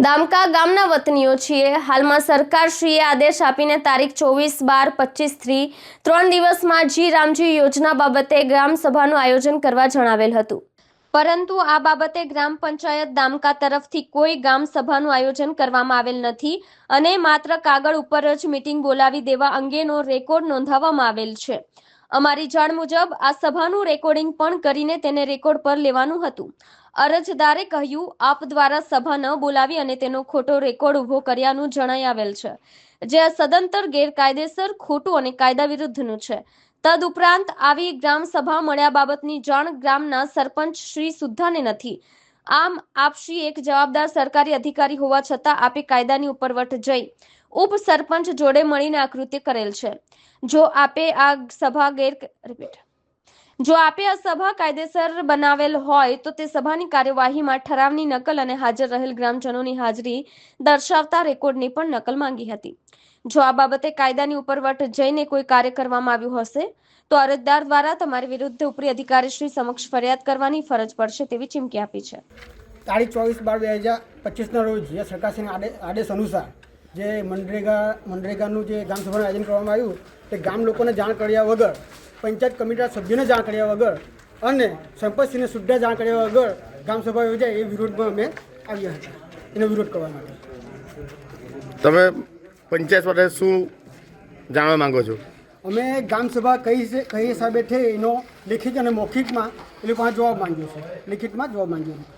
દામકા ગામના વતનીઓ છીએ। હાલમાં સરકારશ્રીએ આદેશ આપીને તારીખ 24/12/25થી 3 દિવસમાં જી રામજી યોજના બાબતે ગ્રામ સભાનું આયોજન કરવા જણાવેલ હતું, પરંતુ આ બાબતે ગ્રામ પંચાયત દામકા તરફથી કોઈ ગામ સભાનું આયોજન કરવામાં આવેલ નથી અને માત્ર કાગળ ઉપર જ મીટિંગ બોલાવી દેવા અંગેનો રેકોર્ડ નોંધાવવામાં આવેલ છે। અમારી જાણ મુજબ આ સભાનું રેકોર્ડિંગ પણ કરીને તેને રેકોર્ડ પર લેવાનું હતું। અરજદારે કહ્યું, આપ દ્વારા સભા ન બોલાવી અને તેનો ખોટો રેકોર્ડ ઉભો કર્યાનું જણાઈ આવેલ છે, જે સદંતર ગેરકાયદેસર, ખોટું અને કાયદા વિરુદ્ધનું છે। તદુપરાંત આવી ગ્રામ સભા મળ્યા બાબતની જાણ ગ્રામના સરપંચ શ્રી સુદ્ધાને નથી। આમ આપશ્રી એક જવાબદાર સરકારી અધિકારી હોવા છતાં આપે કાયદાની ઉપરવટ જઈ ઉપસરપંચ જોડે મળીને આ કૃત્ય કરેલ છે। જો આપે આ સભા કાયદેસર બનાવેલ હોય તો તે સભાની કાર્યવાહીમાં ઠરાવની નકલ અને હાજર રહેલ ગ્રામજનોની હાજરી દર્શાવતા રેકોર્ડની પણ નકલ માંગી હતી। જો આ બાબતે કાયદાની ઉપરવટ જઈને કોઈ કાર્ય કરવામાં આવ્યું હશે તો અરજદાર દ્વારા તમારી વિરુદ્ધ ઉપરી અધિકારી શ્રી સમક્ષ ફરિયાદ કરવાની ફરજ પડશે તેવી ચીમકી આપી છે। તારીખ 24/12/2025ના રોજ જે સરકારશ્રીના આદેશ અનુસાર જે મનરેગાનું જે ગ્રામસભાનું આયોજન કરવામાં આવ્યું તે ગામ લોકોને જાણ કર્યા વગર, પંચાયત કમિટીના સભ્યોને જાણ કર્યા વગર અને સરપંચશ્રીને સુદ્ધા જાણ કર્યા વગર ગ્રામસભા યોજાય એ વિરોધમાં અમે આવ્યા હતા, એનો વિરોધ કરવા માટે। તમે પંચાયત માટે શું જાણવા માંગો છો? અમે ગ્રામસભા કઈ હિસાબે થઈ એનો લેખિત અને મૌખિકમાં એ લોકો જવાબ માંગ્યો છે, લેખિતમાં જવાબ માંગ્યો છે।